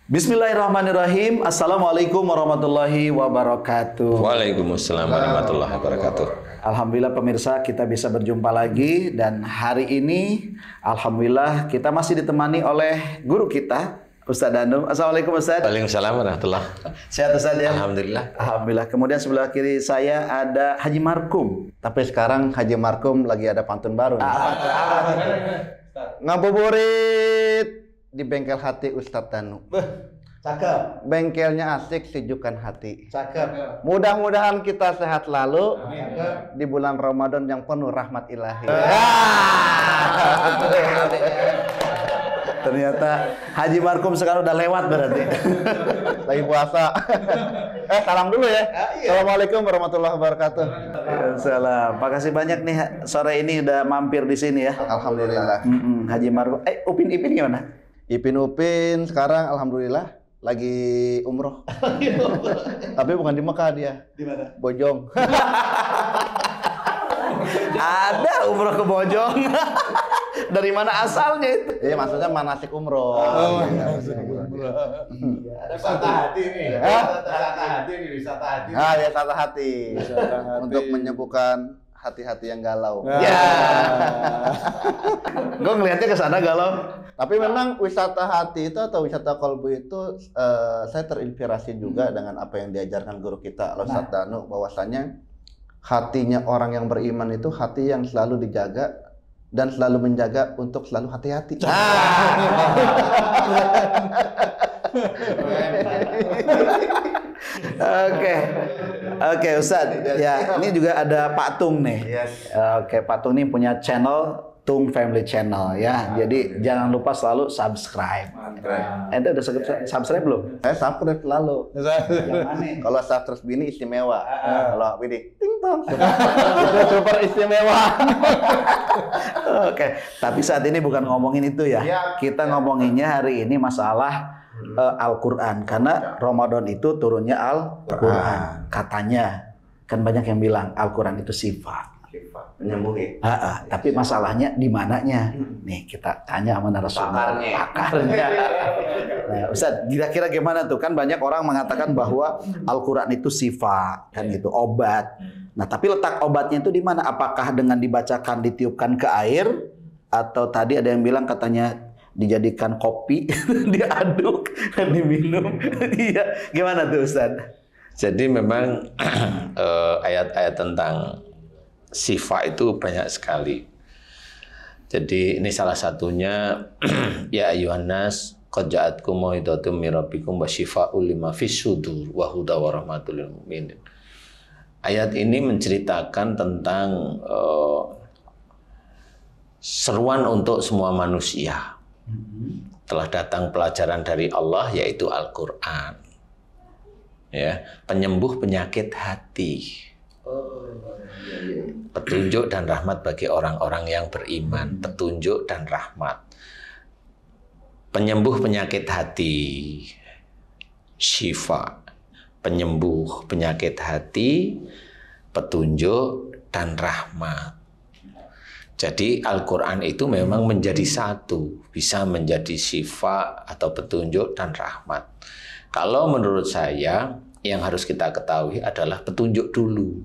Bismillahirrahmanirrahim. Assalamualaikum warahmatullahi wabarakatuh. Waalaikumsalam warahmatullahi wabarakatuh. Alhamdulillah pemirsa, kita bisa berjumpa lagi. Dan hari ini alhamdulillah kita masih ditemani oleh guru kita, Ustadz Danum. Assalamualaikum Ustadz. Waalaikumsalam warahmatullahi. Sehat Ustadz ya? Alhamdulillah. Alhamdulillah. Kemudian sebelah kiri saya ada Haji Markum. Tapi sekarang Haji Markum lagi ada pantun baru. Ngabuburit di bengkel hati Ustadz Danu. Cakep. Bengkelnya asik, sejukkan hati. Cakep. Mudah-mudahan kita sehat lalu. Cakep. Di bulan Ramadan yang penuh rahmat ilahi. Ternyata Haji Markum sekarang udah lewat berarti. Lagi puasa. Salam dulu ya. Assalamualaikum warahmatullahi wabarakatuh. Salam. Makasih banyak nih sore ini udah mampir di sini ya. Alhamdulillah. Haji Markum. Upin Ipin gimana? Ipin Upin sekarang alhamdulillah lagi umroh. Tapi bukan di Mekah dia. Di mana? Bojong. Ada umroh ke Bojong. Dari mana asalnya itu? Iya, maksudnya manasik umroh. Ada wisata hati nih. Wisata hati nih, wisata hati. Ya wisata hati. Untuk menyembuhkan hati-hati yang galau. Gue ngelihatnya ke sana galau. Tapi memang wisata hati itu atau wisata kolbu itu saya terinspirasi juga dengan apa yang diajarkan guru kita Ustadz Danu, bahwasanya hatinya orang yang beriman itu hati yang selalu dijaga dan selalu menjaga untuk selalu hati-hati. Oke Ustadz. Ya, ini juga ada Pak Tung nih. Oke, Pak Tung ini punya channel Tung Family Channel ya. Jadi jangan lupa selalu subscribe. Ente udah subscribe belum? Saya subscribe selalu. Yang mana? Kalau subscribe bini istimewa. Kalau bini ting tong. Super istimewa. Oke, tapi saat ini bukan ngomongin itu ya. Kita ngomonginnya hari ini masalah Al-Quran. Karena Ramadan itu turunnya Al-Quran. Katanya, kan banyak yang bilang Al-Quran itu sifat. Penyembuhin. Tapi masalahnya di mananya? Nih kita tanya sama narasumber pakarnya. Nah, Ustadz, kira-kira gimana tuh? Kan banyak orang mengatakan bahwa Al-Quran itu sifat, kan gitu, obat. Nah, tapi letak obatnya itu di mana? Apakah dengan dibacakan, ditiupkan ke air, atau tadi ada yang bilang katanya dijadikan kopi, diaduk, diminum? Iya, gimana tuh Ustadz? Jadi memang ayat-ayat tentang sifat itu banyak sekali. Jadi ini salah satunya ya ayyuhan nas qad ja'atkum mau'izatum mir rabbikum wa syifaa'un lima fis sudur wa huda wa rahmatul lil mu'minin. Ayat ini menceritakan tentang seruan untuk semua manusia. Telah datang pelajaran dari Allah yaitu Al-Qur'an. Ya, penyembuh penyakit hati. Petunjuk dan rahmat bagi orang-orang yang beriman. Petunjuk dan rahmat. Penyembuh penyakit hati. Syifa. Penyembuh penyakit hati. Petunjuk dan rahmat. Jadi Al-Quran itu memang menjadi satu. Bisa menjadi syifa atau petunjuk dan rahmat. Kalau menurut saya, yang harus kita ketahui adalah petunjuk dulu.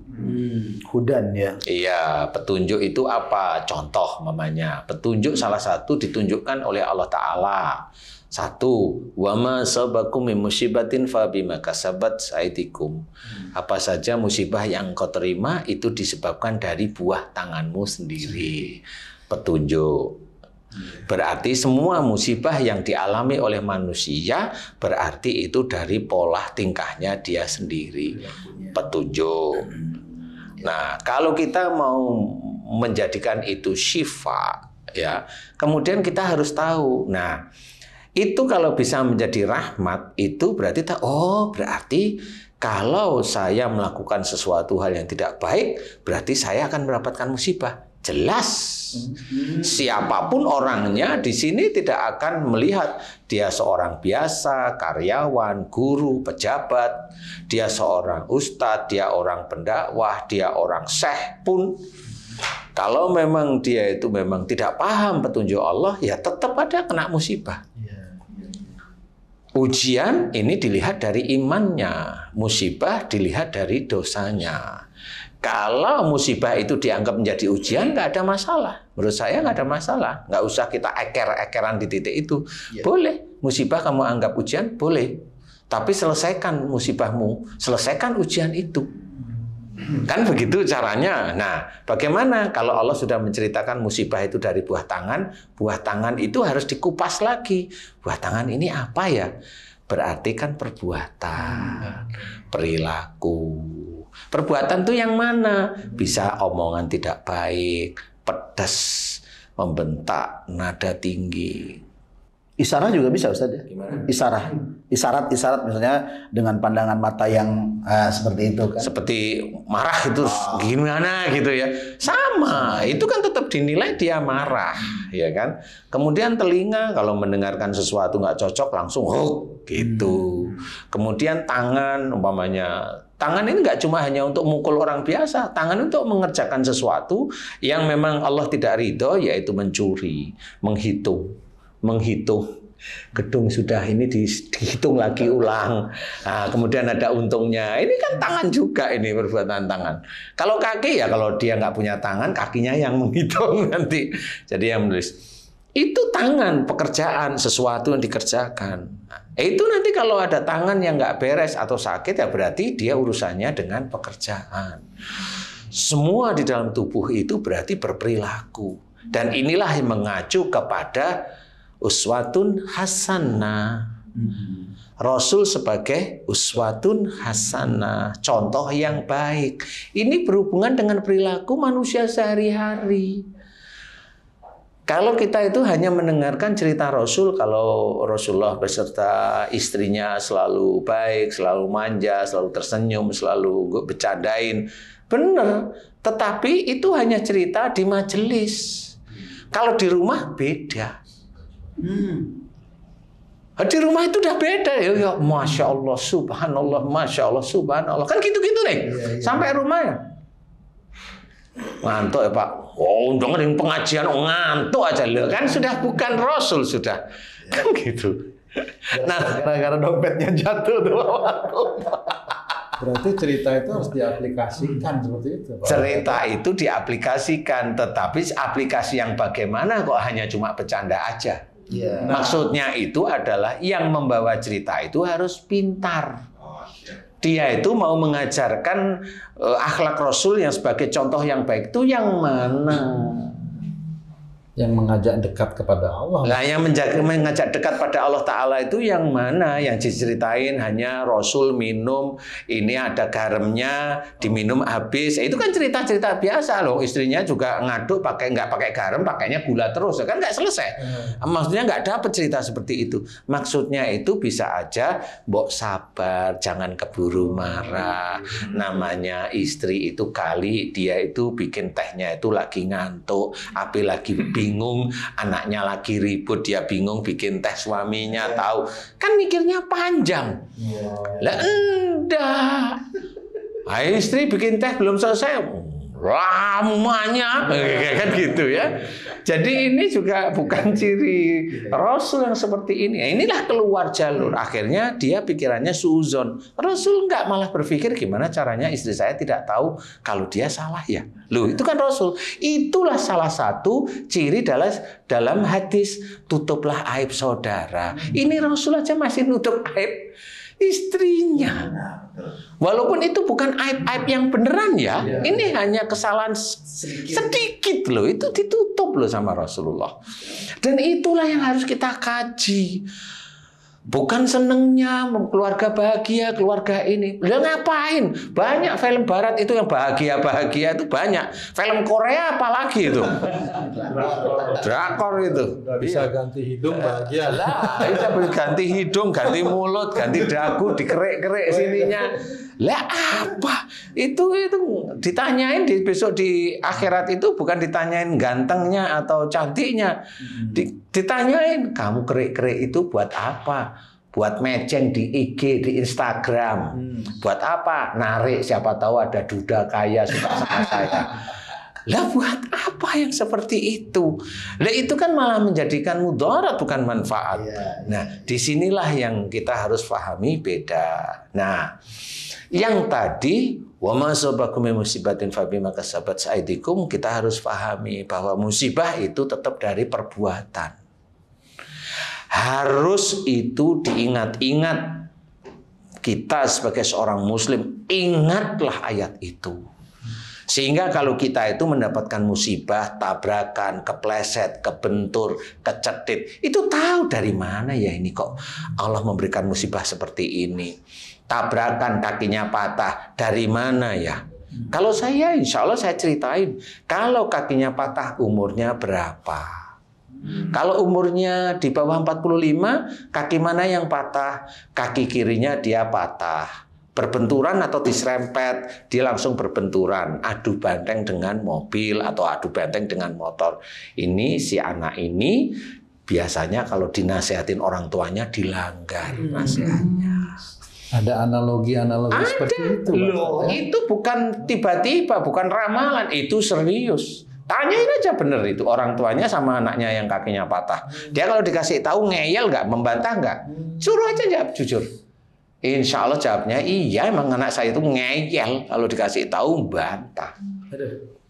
Hudan ya. Iya, petunjuk itu apa? Contoh mamanya. Petunjuk salah satu ditunjukkan oleh Allah Ta'ala. Satu, wa ma sabakum min musibatin fa bima kasabat aydikum. Apa saja musibah yang kau terima itu disebabkan dari buah tanganmu sendiri. Petunjuk. Berarti semua musibah yang dialami oleh manusia berarti itu dari pola tingkahnya dia sendiri. Petunjuk. Nah, kalau kita mau menjadikan itu syifa, ya, kemudian kita harus tahu. Nah, itu kalau bisa menjadi rahmat, itu berarti berarti kalau saya melakukan sesuatu hal yang tidak baik, berarti saya akan mendapatkan musibah. Jelas, siapapun orangnya di sini tidak akan melihat dia seorang biasa, karyawan, guru, pejabat, dia seorang ustadz, dia orang pendakwah, dia orang syekh pun. Kalau memang dia itu memang tidak paham petunjuk Allah, ya tetap ada kena musibah. Ujian ini dilihat dari imannya, musibah dilihat dari dosanya. Kalau musibah itu dianggap menjadi ujian, nggak ada masalah. Menurut saya nggak ada masalah. Nggak usah kita eker-ekeran di titik itu. Boleh. Musibah kamu anggap ujian, boleh. Tapi selesaikan musibahmu. Selesaikan ujian itu. Kan begitu caranya. Nah, bagaimana kalau Allah sudah menceritakan musibah itu dari buah tangan itu harus dikupas lagi. Buah tangan ini apa ya? Berarti kan perbuatan, perilaku. Perbuatan itu yang mana? Bisa omongan tidak baik, pedas, membentak, nada tinggi. Isyarat juga bisa, Ustaz ya? Gimana? Isyarat misalnya dengan pandangan mata yang seperti itu kan. Seperti marah itu gimana gitu ya. Sama, itu kan tetap dinilai dia marah, ya kan? Kemudian telinga kalau mendengarkan sesuatu nggak cocok langsung gitu. Kemudian tangan umpamanya, tangan ini nggak cuma hanya untuk mukul orang biasa, tangan untuk mengerjakan sesuatu yang memang Allah tidak ridho, yaitu mencuri, menghitung gedung sudah ini dihitung lagi ulang. Nah, kemudian ada untungnya. Ini kan tangan juga, ini perbuatan tangan. Kalau kaki ya kalau dia nggak punya tangan, kakinya yang menghitung nanti. Jadi yang menulis itu tangan, pekerjaan, sesuatu yang dikerjakan. Nah, itu nanti kalau ada tangan yang nggak beres atau sakit ya berarti dia urusannya dengan pekerjaan. Semua di dalam tubuh itu berarti berperilaku. Dan inilah yang mengacu kepada uswatun hasanah. Rasul sebagai uswatun hasanah, contoh yang baik. Ini berhubungan dengan perilaku manusia sehari-hari. Kalau kita itu hanya mendengarkan cerita Rasul, kalau Rasulullah beserta istrinya selalu baik, selalu manja, selalu tersenyum, selalu bercandain, benar. Tetapi itu hanya cerita di majelis. Kalau di rumah beda. Di rumah itu udah beda ya, masya Allah, subhanallah, masya Allah, subhanallah, kan gitu-gitu nih, sampai rumahnya ngantuk ya Pak, dengerin pengajian ngantuk aja loh, kan sudah bukan Rasul sudah, kan gitu. Nah, gara-gara dompetnya jatuh tuh. Berarti cerita itu harus diaplikasikan seperti itu, Pak. Cerita itu diaplikasikan, tetapi aplikasi yang bagaimana kok hanya cuma bercanda aja. Maksudnya itu adalah yang membawa cerita itu harus pintar. Dia itu mau mengajarkan akhlak Rasul yang sebagai contoh yang baik itu yang mana? Yang mengajak dekat kepada Allah. Nah, yang mengajak dekat pada Allah Ta'ala itu yang mana? Yang diceritain hanya Rasul minum, ini ada garamnya, diminum habis. Itu kan cerita-cerita biasa loh. Istrinya juga ngaduk nggak pakai garam, pakainya gula terus. Kan nggak selesai. Maksudnya nggak dapat cerita seperti itu. Maksudnya itu bisa aja, mbok sabar, jangan keburu marah. Namanya istri itu kali dia itu bikin tehnya itu lagi ngantuk, api lagi bingung, anaknya lagi ribut, dia bingung bikin teh suaminya tahu, kan mikirnya panjang. Lah enggak, istri bikin teh belum selesai, lamanya, kan gitu ya. Jadi ini juga bukan ciri Rasul yang seperti ini. Inilah keluar jalur. Akhirnya dia pikirannya suuzon. Rasul enggak, malah berpikir gimana caranya istri saya tidak tahu kalau dia salah ya. Loh, itu kan Rasul. Itulah salah satu ciri dalam hadis, tutuplah aib saudara. Ini Rasul aja masih nutup aib istrinya. Walaupun itu bukan aib-aib yang beneran ya. Ini hanya kesalahan sedikit loh. Itu ditutup loh sama Rasulullah. Dan itulah yang harus kita kaji. Bukan senengnya keluarga bahagia, keluarga ini. Udah ngapain? Banyak film barat itu yang bahagia-bahagia itu banyak. Film Korea apalagi itu? Drakor itu. Nggak bisa ganti hidung bahagia. Lah, bisa ganti hidung, ganti mulut, ganti dagu, dikerik-kerik sininya. Lah apa? Itu ditanyain besok di akhirat itu bukan ditanyain gantengnya atau cantiknya. Ditanyain, kamu kerik-kerik itu buat apa? Buat meceng di IG, di Instagram. Buat apa? Narik, siapa tahu ada duda kaya suka sama saya. Lah buat apa yang seperti itu? Lah itu kan malah menjadikan mudarat bukan manfaat. Nah, disinilah yang kita harus pahami beda. Nah, yang tadi wa ma asabakum min musibatin fabima kasabat aydikum, kita harus pahami bahwa musibah itu tetap dari perbuatan. Harus itu diingat-ingat. Kita sebagai seorang muslim, ingatlah ayat itu. Sehingga kalau kita itu mendapatkan musibah, tabrakan, kepleset, kebentur, kecetit, itu tahu dari mana ya ini kok Allah memberikan musibah seperti ini. Tabrakan, kakinya patah, dari mana ya? Kalau saya, insya Allah saya ceritain, kalau kakinya patah umurnya berapa? Kalau umurnya di bawah 45, kaki mana yang patah? Kaki kirinya dia patah. Berbenturan atau diserempet, dia langsung berbenturan, adu banteng dengan mobil atau adu banteng dengan motor. Ini si anak ini biasanya kalau dinasehatin orang tuanya dilanggar nasihatnya. Ada analogi-analogi seperti itu. Loh, itu bukan tiba-tiba, bukan ramalan, itu serius. Tanyain aja bener itu orang tuanya sama anaknya yang kakinya patah. Dia kalau dikasih tahu ngeyel nggak, membantah nggak? Suruh aja jawab jujur. Insya Allah jawabnya iya, emang anak saya itu ngeyel, kalau dikasih tahu bantah.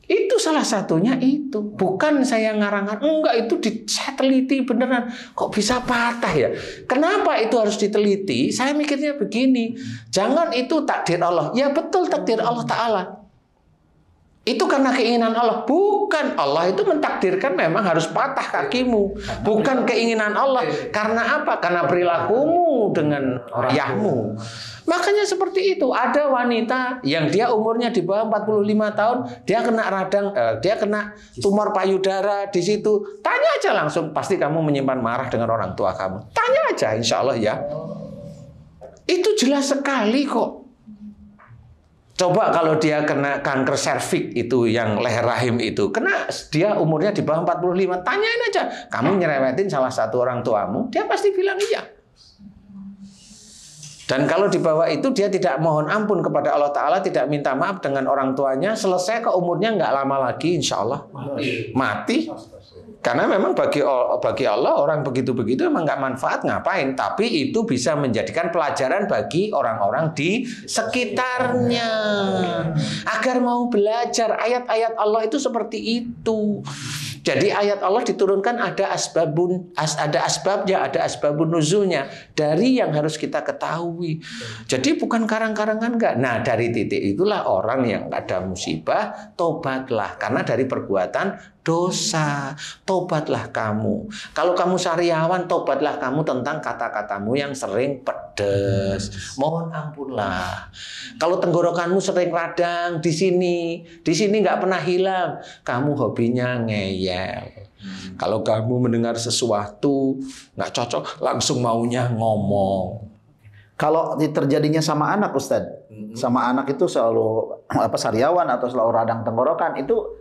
Itu salah satunya itu. Bukan saya ngarang-ngarang, enggak, itu saya teliti beneran. Kok bisa patah ya? Kenapa itu harus diteliti? Saya mikirnya begini, jangan itu takdir Allah. Ya betul takdir Allah Ta'ala. Itu karena keinginan Allah. Bukan, Allah itu mentakdirkan memang harus patah kakimu. Bukan keinginan Allah. Karena apa? Karena perilakumu dengan ayahmu. Makanya seperti itu. Ada wanita yang dia umurnya di bawah 45 tahun, dia kena radang, dia kena tumor payudara di situ. Tanya aja langsung, pasti kamu menyimpan marah dengan orang tua kamu. Tanya aja, insya Allah ya. Itu jelas sekali kok. Coba kalau dia kena kanker serviks itu yang leher rahim itu, kena dia umurnya di bawah 45, tanyain aja, kamu nyerewetin salah satu orang tuamu, dia pasti bilang iya. Dan kalau di bawah itu dia tidak mohon ampun kepada Allah Ta'ala, tidak minta maaf dengan orang tuanya, selesai ke umurnya nggak lama lagi, insya Allah mati. Karena memang bagi Allah orang begitu-begitu memang nggak manfaat, ngapain? Tapi itu bisa menjadikan pelajaran bagi orang-orang di sekitarnya agar mau belajar. Ayat-ayat Allah itu seperti itu. Jadi ayat Allah diturunkan ada asbabnya, ada asbabun nuzulnya, dari yang harus kita ketahui. Jadi bukan karang-karangan enggak. Nah, dari titik itulah orang yang ada musibah, tobatlah karena dari perbuatan dosa. Tobatlah kamu. Kalau kamu sariawan, tobatlah kamu tentang kata-katamu yang sering pedes. Mohon ampunlah. Kalau tenggorokanmu sering radang di sini nggak pernah hilang, kamu hobinya ngeyel. Kalau kamu mendengar sesuatu nggak cocok, langsung maunya ngomong. Kalau terjadinya sama anak, Ustadz, sama anak itu selalu sariawan atau selalu radang tenggorokan, itu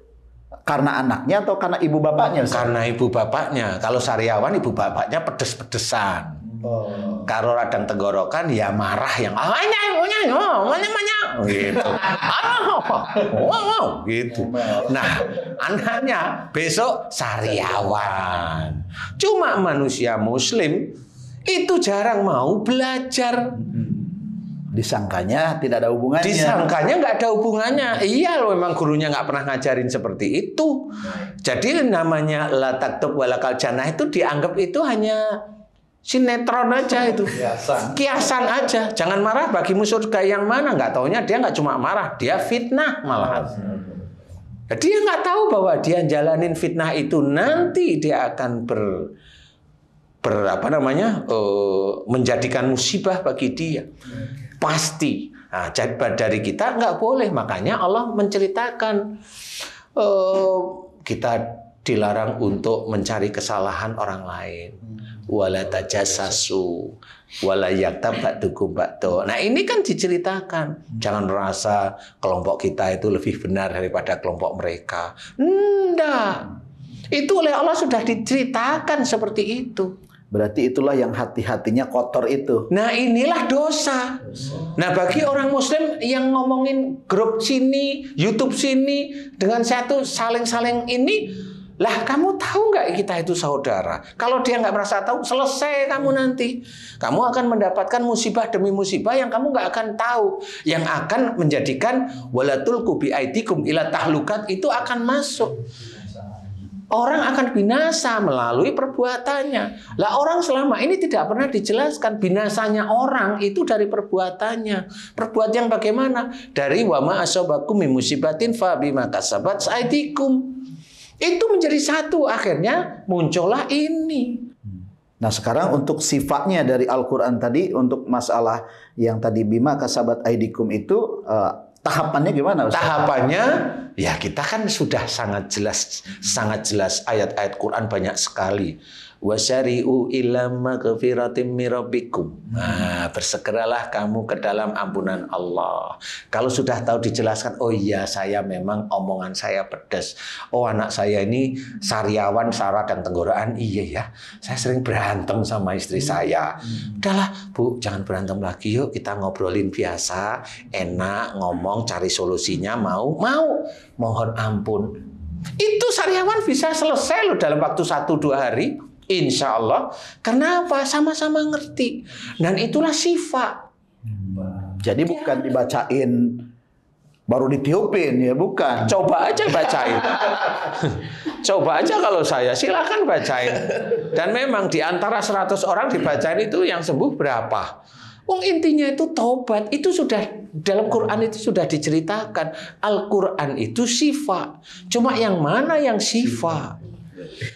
karena anaknya atau karena ibu bapaknya? Ustadz? Karena ibu bapaknya. Kalau sariawan ibu bapaknya pedes-pedesan. Kalau radang tenggorokan ya marah yang gitu. Nah, anaknya besok sariawan. Cuma manusia muslim itu jarang mau belajar. Disangkanya tidak ada hubungannya. Disangkanya nggak ada hubungannya. Iya loh, memang gurunya nggak pernah ngajarin seperti itu. Jadi namanya la taktub walakal jannah itu dianggap itu hanya sinetron aja itu. Kiasan aja. Jangan marah, bagimu surga yang mana? Nggak taunya dia nggak cuma marah, dia fitnah malahan. Dia nggak tahu bahwa dia jalanin fitnah itu nanti dia akan menjadikan musibah bagi dia. Pasti. Nah, dari kita nggak boleh. Makanya Allah menceritakan kita dilarang untuk mencari kesalahan orang lain. Wala tajassasu wala yaktab ba'dukum ba'da. Nah, ini kan diceritakan. Jangan merasa kelompok kita itu lebih benar daripada kelompok mereka. Enggak. Itu oleh Allah sudah diceritakan seperti itu. Berarti itulah yang hati-hatinya kotor itu. Nah inilah dosa. Nah bagi orang muslim yang ngomongin grup sini, YouTube sini, dengan satu saling-saling ini, lah kamu tahu nggak kita itu saudara? Kalau dia nggak merasa tahu, selesai kamu nanti. Kamu akan mendapatkan musibah demi musibah yang kamu nggak akan tahu. Yang akan menjadikan walatulqu biaidikum ila tahlukat itu akan masuk. Orang akan binasa melalui perbuatannya. Lah orang selama ini tidak pernah dijelaskan binasanya orang itu dari perbuatannya. Perbuatan yang bagaimana? Dari wa ma asabakum min musibatin fa bima kasabat aydikum. Itu menjadi satu, akhirnya muncullah ini. Nah sekarang untuk sifatnya dari Al-Quran tadi, untuk masalah yang tadi bima kasabat aydikum itu, tahapannya gimana Ustaz? Tahapannya ya kita kan sudah sangat jelas ayat-ayat Quran banyak sekali. Wasyari'u ila maghfiratin mir rabbikum. Nah, bersegeralah kamu ke dalam ampunan Allah. Kalau sudah tahu dijelaskan, oh iya saya memang omongan saya pedas. Oh anak saya ini sariawan, saraf dan tenggorokan. Iya ya, saya sering berantem sama istri saya. Udahlah Bu, jangan berantem lagi yuk, kita ngobrolin biasa, enak, ngomong, cari solusinya, mau. Mohon ampun. Itu sariawan bisa selesai loh dalam waktu 1-2 hari. Insya Allah. Kenapa? Sama-sama ngerti. Dan itulah sifat. Jadi bukan dibacain baru ditiupin ya, bukan. Coba aja bacain. Coba aja kalau saya, silakan bacain. Dan memang di antara 100 orang dibacain itu yang sembuh berapa? Wong intinya itu taubat. Itu sudah dalam Quran itu sudah diceritakan. Al-Quran itu sifat. Cuma yang mana yang sifat?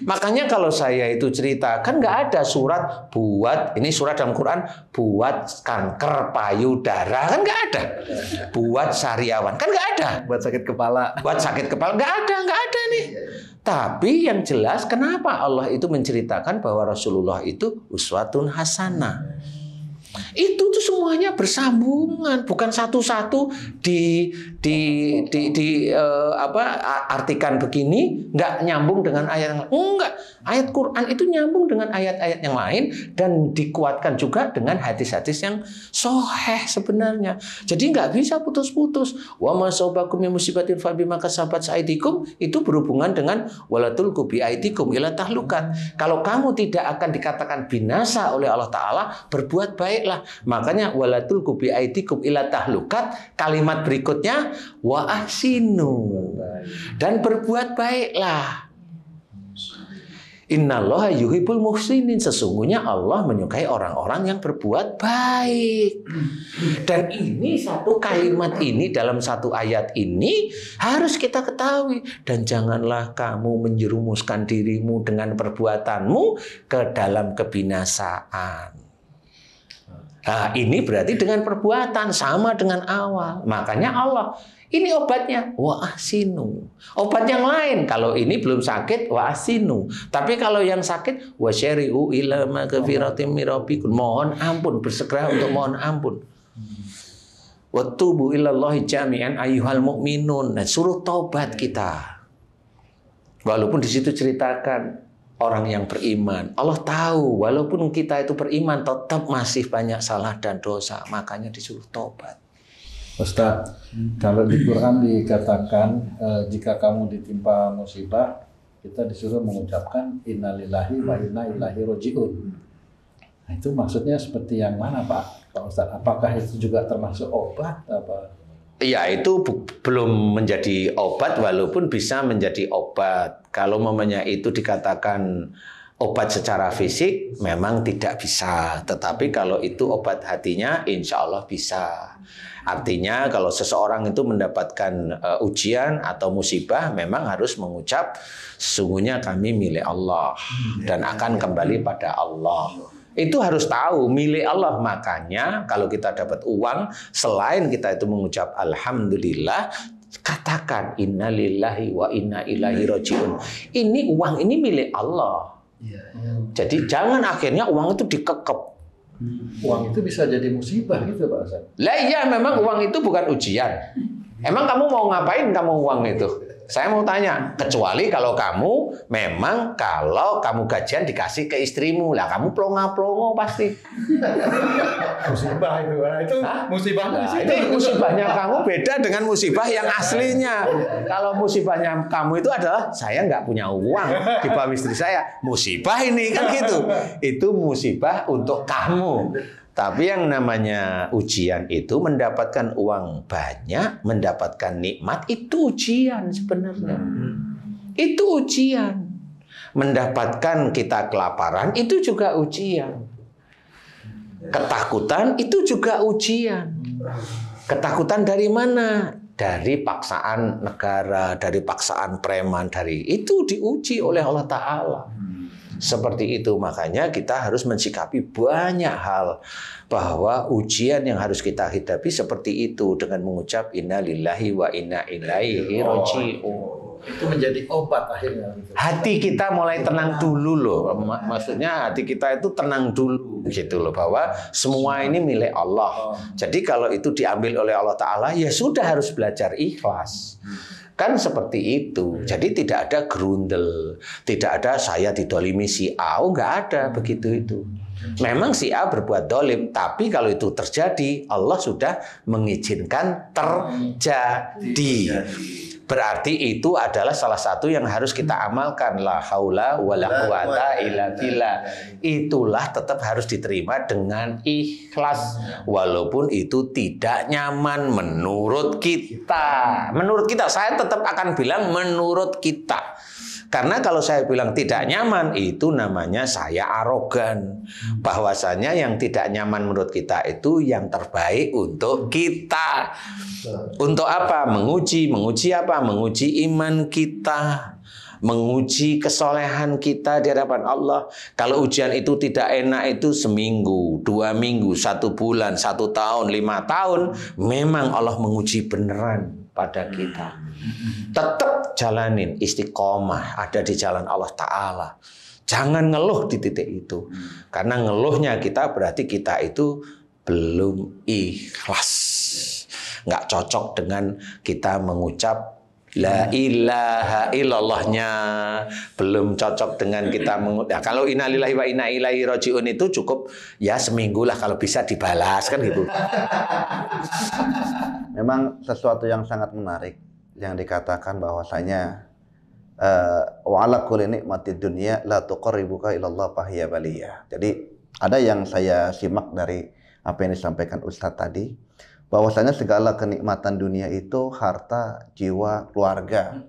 Makanya kalau saya itu cerita, kan nggak ada surat buat, ini surat dalam Quran, buat kanker payudara, kan nggak ada. Buat sariawan, kan nggak ada. Buat sakit kepala. Buat sakit kepala, nggak ada nih. Tapi yang jelas, kenapa Allah itu menceritakan bahwa Rasulullah itu uswatun hasanah. Itu tuh semuanya bersambungan, bukan satu-satu artikan begini nggak nyambung dengan ayat yang lain. Enggak, ayat Quran itu nyambung dengan ayat-ayat yang lain dan dikuatkan juga dengan hadis-hadis yang sahih sebenarnya. Jadi nggak bisa putus-putus. Wa ma asabakum min musibatin fa bima kasabat aydikum, itu berhubungan dengan walatulqu bi aydikum ila tahlukat. Kalau kamu tidak akan dikatakan binasa oleh Allah Ta'ala, berbuat baiklah. Makanya walatulqu bi aydikum ila tahlukat, kalimat berikutnya wa ahsinu, dan berbuat baiklah. Innallaha yuhibbul muhsinin, sesungguhnya Allah menyukai orang-orang yang berbuat baik. Dan ini satu kalimat ini dalam satu ayat ini harus kita ketahui. Dan janganlah kamu menjerumuskan dirimu dengan perbuatanmu ke dalam kebinasaan. Nah, ini berarti dengan perbuatan sama dengan awal. Makanya Allah, ini obatnya wa ahsinu. Obat yang lain kalau ini belum sakit wa ahsinu. Tapi kalau yang sakit wasyari'u ila maghfiratin mir rabbikum, mohon ampun, bersegera untuk mohon ampun. Wa tubu ilallahi jami'an ayyuhal mu'minun. Nah, suruh tobat kita. Walaupun di situ ceritakan orang yang beriman, Allah tahu walaupun kita itu beriman tetap masih banyak salah dan dosa, makanya disuruh tobat. Ustaz, kalau di Quran dikatakan jika kamu ditimpa musibah, kita disuruh mengucapkan innalillahi wa inna ilaihi raji'un. Nah, itu maksudnya seperti yang mana Pak Ustaz? Apakah itu juga termasuk obat apa? Ya, itu belum menjadi obat walaupun bisa menjadi obat. Kalau mamanya itu dikatakan obat secara fisik memang tidak bisa. Tetapi kalau itu obat hatinya insya Allah bisa. Artinya kalau seseorang itu mendapatkan ujian atau musibah memang harus mengucap sesungguhnya kami milik Allah dan akan kembali pada Allah. Itu harus tahu milik Allah. Makanya kalau kita dapat uang, selain kita itu mengucap alhamdulillah, katakan innalillahi wa inna ilaihi raji'un. Ini uang ini milik Allah. Jadi jangan akhirnya uang itu dikekep. Uang itu bisa jadi musibah gitu Pak Ustaz. Lah iya, memang uang itu bukan ujian. Emang kamu mau ngapain kamu uang itu? Saya mau tanya, kecuali kalau kamu memang kalau kamu gajian dikasih ke istrimu, lah kamu plonga-plongo pasti. Musibah itu musibahnya. Nah, itu musibahnya kamu beda dengan musibah yang aslinya. Kalau musibahnya kamu itu adalah saya nggak punya uang di bawah istri saya, musibah ini kan gitu. Itu musibah untuk kamu. Tapi yang namanya ujian itu mendapatkan uang banyak, mendapatkan nikmat, itu ujian sebenarnya. Itu ujian. Mendapatkan kita kelaparan, itu juga ujian. Ketakutan, itu juga ujian. Ketakutan dari mana? Dari paksaan negara, dari paksaan preman, dari itu diuji oleh Allah Ta'ala. Seperti itu, makanya kita harus mensikapi banyak hal bahwa ujian yang harus kita hadapi seperti itu dengan mengucap inna lillahi wa inna ilaihi raji'un. Itu menjadi obat akhirnya. Hati kita mulai tenang dulu loh. Maksudnya hati kita itu tenang dulu gitu loh, bahwa semua ini milik Allah. Jadi kalau itu diambil oleh Allah Ta'ala, ya sudah harus belajar ikhlas. Kan seperti itu. Jadi tidak ada gerundel, tidak ada saya didolimi si A, nggak ada begitu itu. Memang si A berbuat dolim, tapi kalau itu terjadi, Allah sudah mengizinkan terjadi. Berarti itu adalah salah satu yang harus kita amalkan. La haula wala quwata illa billah. Itulah tetap harus diterima dengan ikhlas. Walaupun itu tidak nyaman menurut kita. Menurut kita, saya tetap akan bilang menurut kita. Karena kalau saya bilang tidak nyaman, itu namanya saya arogan. Bahwasanya yang tidak nyaman menurut kita itu yang terbaik untuk kita. Untuk apa? Menguji apa? Menguji iman kita. Menguji kesolehan kita di hadapan Allah. Kalau ujian itu tidak enak itu seminggu, 2 minggu, 1 bulan, 1 tahun, 5 tahun. Memang Allah menguji beneran pada kita. Tetap jalanin istiqomah, ada di jalan Allah Ta'ala. Jangan ngeluh di titik itu. Karena ngeluhnya kita berarti kita itu belum ikhlas. Nggak cocok dengan kita mengucap la ilaha illallahnya. Belum cocok dengan kita mengucap. Kalau innalillahi wa inna ilaihi rajiun itu cukup ya seminggu lah kalau bisa dibalas kan gitu. Memang sesuatu yang sangat menarik yang dikatakan bahwasanya wa ala kulli nikmatid dunya la tuqarribuka ilallah fahiya baliyah. Jadi ada yang saya simak dari apa yang disampaikan Ustadz tadi, bahwasanya segala kenikmatan dunia itu harta, jiwa, keluarga,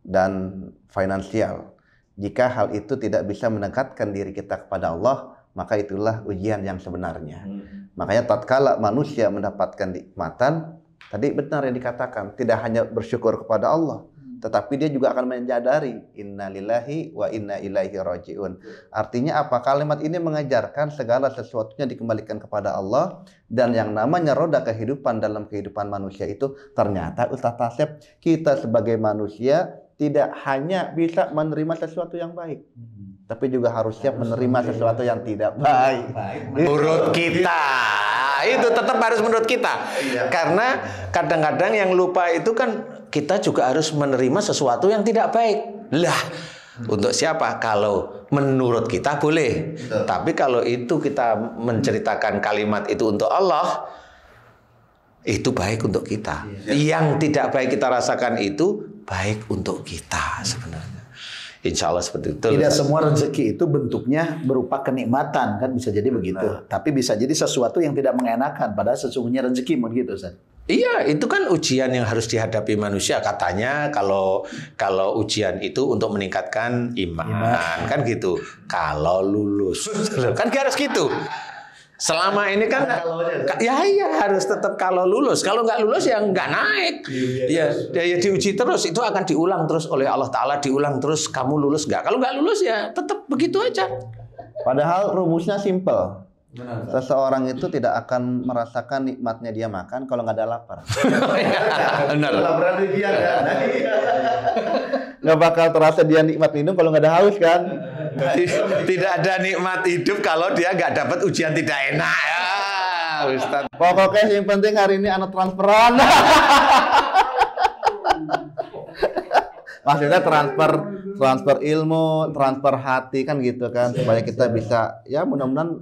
dan finansial. Jika hal itu tidak bisa mendekatkan diri kita kepada Allah, maka itulah ujian yang sebenarnya. Makanya tatkala manusia mendapatkan nikmatan, tadi benar yang dikatakan, tidak hanya bersyukur kepada Allah, tetapi dia juga akan menyadari innalillahi wa inna ilaihi rajiun. Artinya apa? Kalimat ini mengajarkan segala sesuatunya dikembalikan kepada Allah, dan yang namanya roda kehidupan dalam kehidupan manusia itu ternyata Ustaz Asep, kita sebagai manusia tidak hanya bisa menerima sesuatu yang baik, tapi juga harus siap menerima sesuatu yang tidak baik. Menurut kita. Itu tetap harus menurut kita. Karena kadang-kadang yang lupa itu kan kita juga harus menerima sesuatu yang tidak baik. Lah, untuk siapa? Kalau menurut kita boleh. Tapi kalau itu kita menceritakan kalimat itu untuk Allah, itu baik untuk kita. Yang tidak baik kita rasakan itu baik untuk kita sebenarnya. Insya Allah seperti itu. Tidak semua rezeki itu bentuknya berupa kenikmatan, kan bisa jadi begitu. Tapi bisa jadi sesuatu yang tidak mengenakan, padahal sesungguhnya rezeki begitu, Ustaz. Iya, itu kan ujian yang harus dihadapi manusia. Katanya kalau ujian itu untuk meningkatkan iman. Kan gitu. Kalau lulus, kan harus gitu. Selama ini kan ya harus tetap kalau lulus. Kalau nggak lulus ya nggak naik. Ya diuji terus, itu akan diulang terus oleh Allah Ta'ala, diulang terus kamu lulus nggak. Kalau nggak lulus ya tetap begitu aja. Padahal rumusnya simple. Seseorang itu tidak akan merasakan nikmatnya dia makan kalau nggak ada lapar. Benar. Nggak bakal terasa dia nikmat minum kalau nggak ada haus kan. Tidak ada nikmat hidup kalau dia nggak dapat ujian tidak enak ya, Ustaz. Pokoknya yang penting hari ini anak transferan. Maksudnya transfer ilmu, transfer hati kan gitu kan, supaya kita bisa ya mudah-mudahan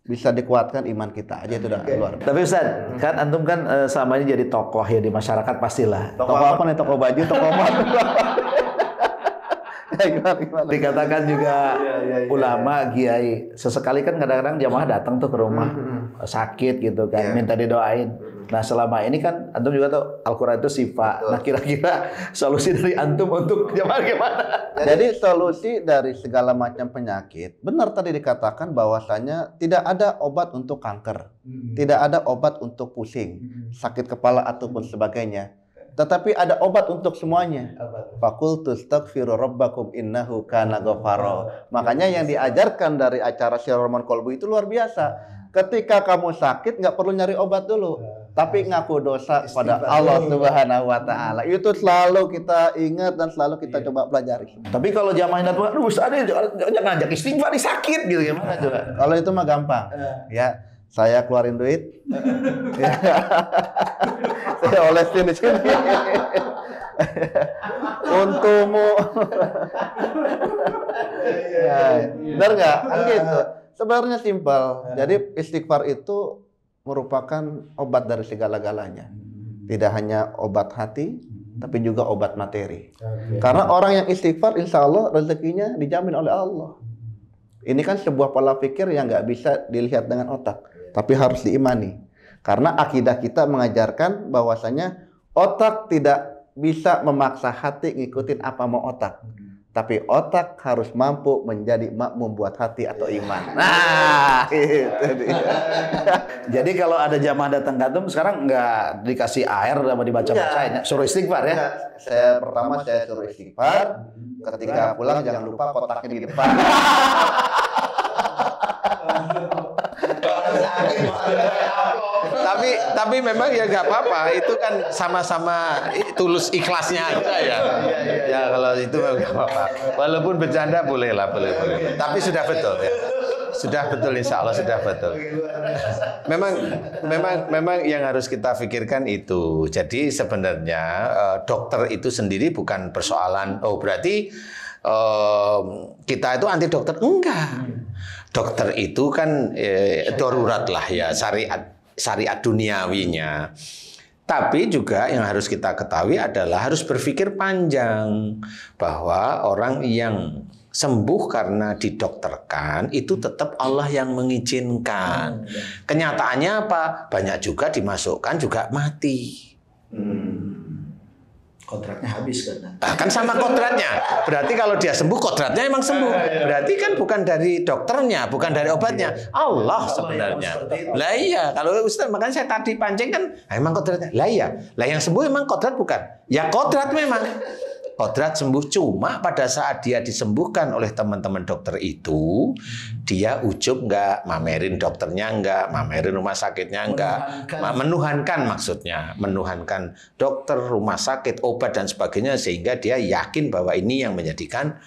bisa dikuatkan iman kita aja, itu udah luar. Tapi Ustaz, kan antum kan selama ini jadi tokoh ya di masyarakat pastilah. Tokoh apa nih? Tokoh baju, tokoh motor. Gimana? Dikatakan juga ulama, kiai. Sesekali kan kadang-kadang jamaah datang tuh ke rumah sakit gitu kan, minta didoain. Nah selama ini kan antum juga tahu Al-Quran itu sifat. Nah kira-kira solusi dari antum untuk jamaah gimana? Jadi solusi dari segala macam penyakit, benar tadi dikatakan bahwasanya tidak ada obat untuk kanker, tidak ada obat untuk pusing, sakit kepala ataupun sebagainya. Tetapi ada obat untuk semuanya. Fakultu astaghfiru rabbakum innahu kana ghafara. Makanya yang diajarkan dari acara Siraman Kolbu itu luar biasa. Ketika kamu sakit nggak perlu nyari obat dulu, tapi ngaku dosa pada Allah Subhanahu wa taala. Itu selalu kita ingat dan selalu kita coba pelajari. Tapi kalau jamaah datang, aduh ada jangan ngajak istighfar, sakit gitu gimana coba? Kalau itu mah gampang. Ya, saya keluarin duit. Saya olesin di sini. Untukmu. Ya, benar nggak? Kan gitu. Sebenarnya simpel. Jadi istighfar itu merupakan obat dari segala-galanya. Tidak hanya obat hati, tapi juga obat materi. Karena orang yang istighfar, insya Allah rezekinya dijamin oleh Allah. Ini kan sebuah pola pikir yang nggak bisa dilihat dengan otak, tapi harus diimani. Karena akidah kita mengajarkan bahwasanya otak tidak bisa memaksa hati ngikutin apa mau otak. Tapi otak harus mampu menjadi makmum buat hati atau iman. Nah, itu dia. Jadi kalau ada jamaah datang ke antum sekarang nggak dikasih air sama dibaca-bacain, suruh istighfar ya. Saya suruh istighfar. Ketika pulang jangan lupa kotaknya di depan. Tapi memang ya nggak apa-apa, itu kan sama-sama tulus ikhlasnya aja ya. Ya kalau itu nggak apa-apa. Walaupun bercanda boleh. Tapi sudah betul ya. Sudah betul, insya Allah sudah betul. Memang yang harus kita pikirkan itu. Jadi sebenarnya dokter itu sendiri bukan persoalan. Oh berarti kita itu anti dokter, enggak. Dokter itu kan darurat lah ya, syariat duniawinya. Tapi juga yang harus kita ketahui adalah harus berpikir panjang bahwa orang yang sembuh karena didokterkan itu tetap Allah yang mengizinkan. Kenyataannya apa? Banyak juga dimasukkan juga mati. Kontraknya habis kan? Kan sama kontraknya. Berarti kalau dia sembuh, kontraknya emang sembuh. Berarti kan bukan dari dokternya, bukan dari obatnya. Allah sebenarnya. Lah iya, kalau Ustaz, makanya saya tadi pancing kan, emang kontraknya. Lah iya, lah yang sembuh emang kontrak bukan? Ya kontrak memang. Kodrat sembuh, cuma pada saat dia disembuhkan oleh teman-teman dokter itu, dia ujub nggak, mamerin dokternya nggak, mamerin rumah sakitnya nggak, menuhankan maksudnya, menuhankan dokter, rumah sakit, obat dan sebagainya, sehingga dia yakin bahwa ini yang menjadikan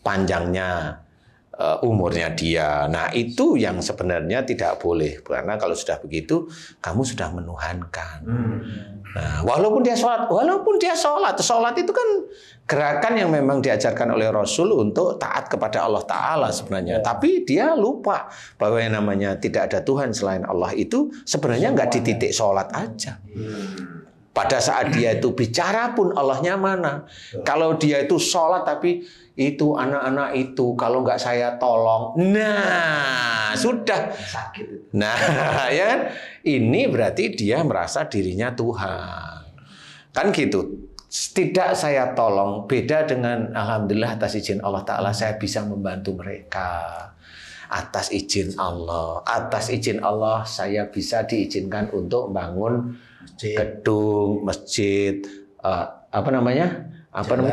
panjangnya umurnya dia. Nah itu yang sebenarnya tidak boleh, karena kalau sudah begitu kamu sudah menuhankan. Nah, walaupun dia sholat itu kan gerakan yang memang diajarkan oleh Rasul untuk taat kepada Allah Ta'ala sebenarnya. Tapi dia lupa bahwa yang namanya tidak ada Tuhan selain Allah itu sebenarnya nggak di titik sholat aja. Pada saat dia itu bicara pun Allahnya mana. Kalau dia itu sholat tapi itu anak-anak itu kalau nggak saya tolong, nah sudah sakit. Nah ya kan, ini berarti dia merasa dirinya Tuhan, kan gitu. Tidak saya tolong, beda dengan alhamdulillah atas izin Allah Ta'ala saya bisa membantu mereka. Atas izin Allah saya bisa diizinkan untuk bangun gedung, masjid,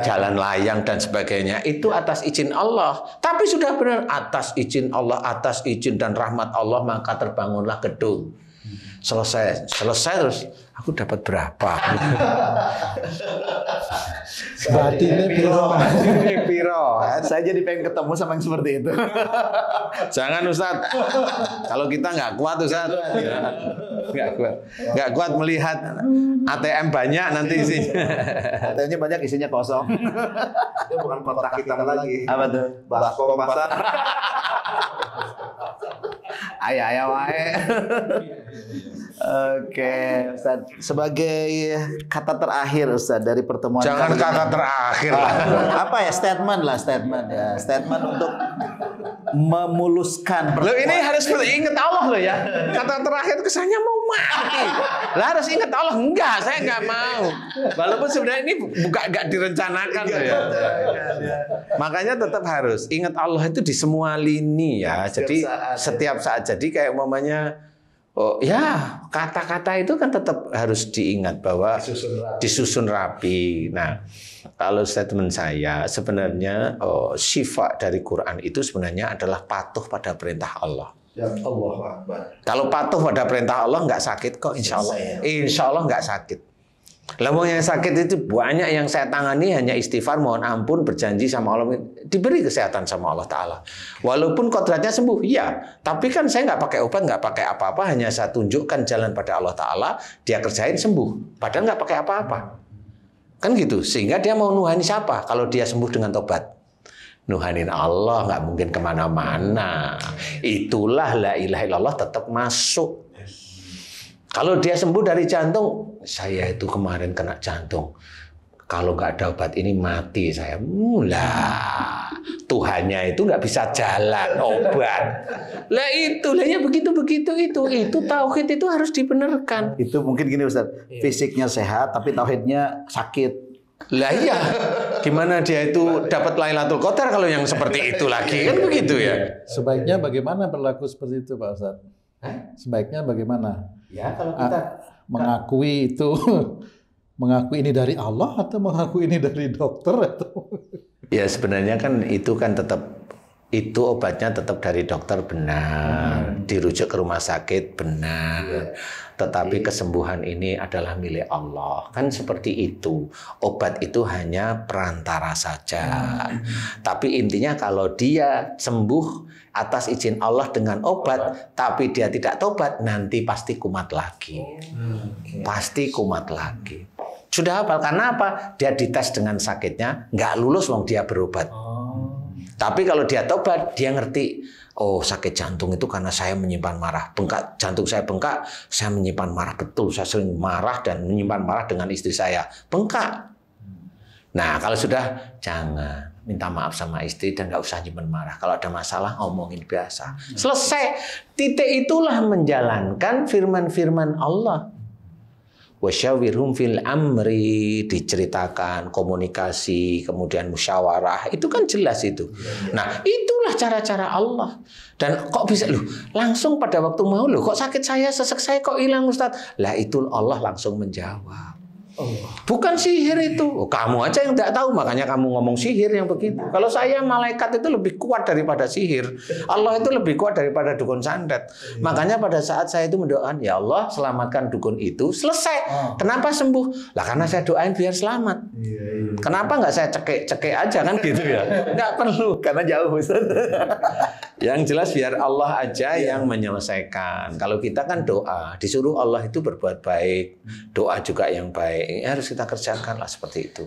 jalan layang dan sebagainya, itu atas izin Allah. Tapi sudah benar atas izin Allah, atas izin dan rahmat Allah, maka terbangunlah gedung. Selesai terus aku dapat berapa? Batinnya Piro. Saya jadi pengen ketemu sama yang seperti itu. Jangan Ustaz. Kalau kita nggak kuat Ustaz. Nggak kuat melihat ATM banyak nanti isinya. ATM-nya banyak, isinya kosong. Itu bukan kotak hitam lagi. Apa tuh? Baskom pasar. Ayah wae. Oke, Ustaz. Sebagai kata terakhir Ustaz dari pertemuan Jangan kali kata ini. terakhir. Apa ya, statement ya. Statement untuk memuluskan. Loh ini harus ingat Allah loh ya. Kata terakhir kesannya mau mati. Lah harus ingat Allah. Enggak, saya enggak mau. Walaupun sebenarnya ini enggak direncanakan loh ya. Makanya tetap harus ingat Allah itu di semua lini ya. Jadi setiap saat. Jadi kayak umpamanya kata-kata itu kan tetap harus diingat bahwa disusun rapi. Nah, kalau statement saya sebenarnya sifat dari Quran itu sebenarnya adalah patuh pada perintah Allah. Ya Allah Akbar. Kalau patuh pada perintah Allah nggak sakit kok, insya Allah. Insya Allah nggak sakit. Lalu yang sakit itu banyak yang saya tangani hanya istighfar, mohon ampun, berjanji sama Allah, diberi kesehatan sama Allah Ta'ala. Walaupun kodratnya sembuh, iya. Tapi kan saya nggak pakai obat, nggak pakai apa-apa, hanya saya tunjukkan jalan pada Allah Ta'ala, dia kerjain sembuh. Padahal nggak pakai apa-apa. Kan gitu. Sehingga dia mau nuhani siapa kalau dia sembuh dengan tobat? Nuhanin Allah, nggak mungkin kemana-mana. Itulah la ilaha illallah tetap masuk. Kalau dia sembuh dari jantung, saya itu kemarin kena jantung. Kalau nggak ada obat ini mati saya. Tuhannya itu nggak bisa jalan obat. Lah itu, ya begitu itu tauhid itu harus dibenarkan. Itu mungkin gini Ustaz, fisiknya sehat tapi tauhidnya sakit. Lah iya, gimana dia itu dapat Lailatul Qadar kalau yang seperti itu lagi, kan begitu ya? Sebaiknya bagaimana berlaku seperti itu Pak Ustaz? Sebaiknya bagaimana? Ya kalau kita mengakui itu, mengakui ini dari Allah atau mengakui ini dari dokter atau? Ya sebenarnya kan itu kan tetap itu obatnya tetap dari dokter benar, dirujuk ke rumah sakit benar. Tetapi kesembuhan ini adalah milik Allah. Kan seperti itu. Obat itu hanya perantara saja. Tapi intinya kalau dia sembuh atas izin Allah dengan obat, tapi dia tidak tobat, nanti pasti kumat lagi. Pasti kumat lagi. Sudah hafal, karena apa? Dia dites dengan sakitnya, nggak lulus wong dia berobat. Tapi kalau dia tobat, dia ngerti, oh sakit jantung itu karena saya menyimpan marah. Bengkak, jantung saya bengkak, saya menyimpan marah. Betul, saya sering marah dan menyimpan marah dengan istri saya. Bengkak. Nah kalau sudah, jangan minta maaf sama istri dan nggak usah nyimpan marah. Kalau ada masalah, ngomongin biasa. Selesai. Titik itulah menjalankan firman-firman Allah. Wasyawirhum fil amri, diceritakan, komunikasi, kemudian musyawarah, itu kan jelas itu. Nah itulah cara-cara Allah. Dan kok bisa langsung pada waktu mau kok sakit saya, sesek saya kok hilang Ustaz? Lah itu Allah langsung menjawab. Bukan sihir itu. Kamu aja yang tidak tahu, makanya kamu ngomong sihir yang begitu. Kalau saya malaikat itu lebih kuat daripada sihir. Allah itu lebih kuat daripada dukun santet. Makanya pada saat saya itu mendoakan, ya Allah selamatkan dukun itu, selesai. Kenapa sembuh? Lah karena saya doain biar selamat. Kenapa nggak saya cekek aja kan gitu ya? Nggak perlu. Karena jauh Ustaz. Yang jelas biar Allah aja yang menyelesaikan. Kalau kita kan doa, disuruh Allah itu berbuat baik, doa juga yang baik. Harus kita kerjakan lah seperti itu.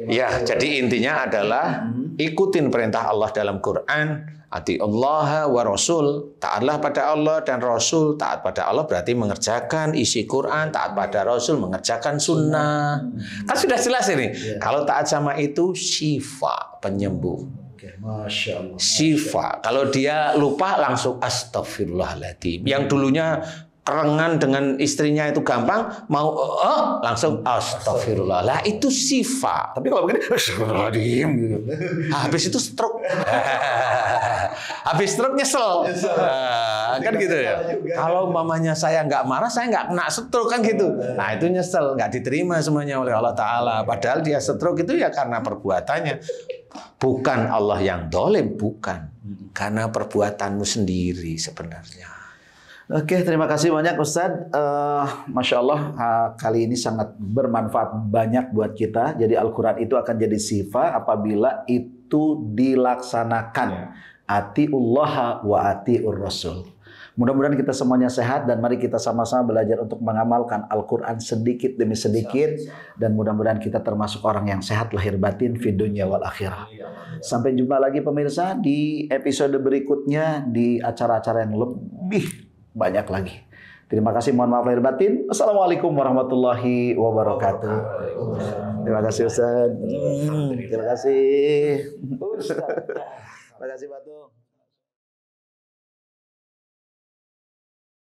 Ya, jadi intinya adalah ikutin perintah Allah dalam Quran. Ati Allah wa Rasul, taatlah pada Allah dan Rasul. Taat pada Allah berarti mengerjakan isi Quran, taat pada Rasul mengerjakan sunnah. Kan sudah jelas ini. Kalau taat sama itu syifa, penyembuh. Masya Allah. Syifa. Kalau dia lupa langsung astagfirullahaladzim. Yang dulunya kerengan dengan istrinya itu gampang, mau langsung astagfirullah. Lah itu syifa. Tapi kalau begini, astagfirullahaladzim gitu. Habis itu stroke. Habis stroke nyesel. Kan gitu ya. Kalau mamanya saya nggak marah, saya nggak kena stroke kan gitu. Nah itu nyesel, nggak diterima semuanya oleh Allah Ta'ala. Padahal dia stroke itu ya karena perbuatannya. Bukan Allah yang dolim, bukan. Karena perbuatanmu sendiri sebenarnya. Oke, terima kasih banyak Ustadz. Masya Allah, kali ini sangat bermanfaat banyak buat kita. Jadi Al-Quran itu akan jadi sifat apabila itu dilaksanakan. Atiullaha wa atiur rasul. Mudah-mudahan kita semuanya sehat dan mari kita sama-sama belajar untuk mengamalkan Al-Quran sedikit demi sedikit. Dan mudah-mudahan kita termasuk orang yang sehat lahir batin fi dunya wal akhirah. Sampai jumpa lagi pemirsa di episode berikutnya di acara-acara yang lebih banyak lagi. Terima kasih, mohon maaf lahir batin. Assalamualaikum warahmatullahi wabarakatuh. Terima kasih Ustaz. Terima kasih. Terima kasih Batu.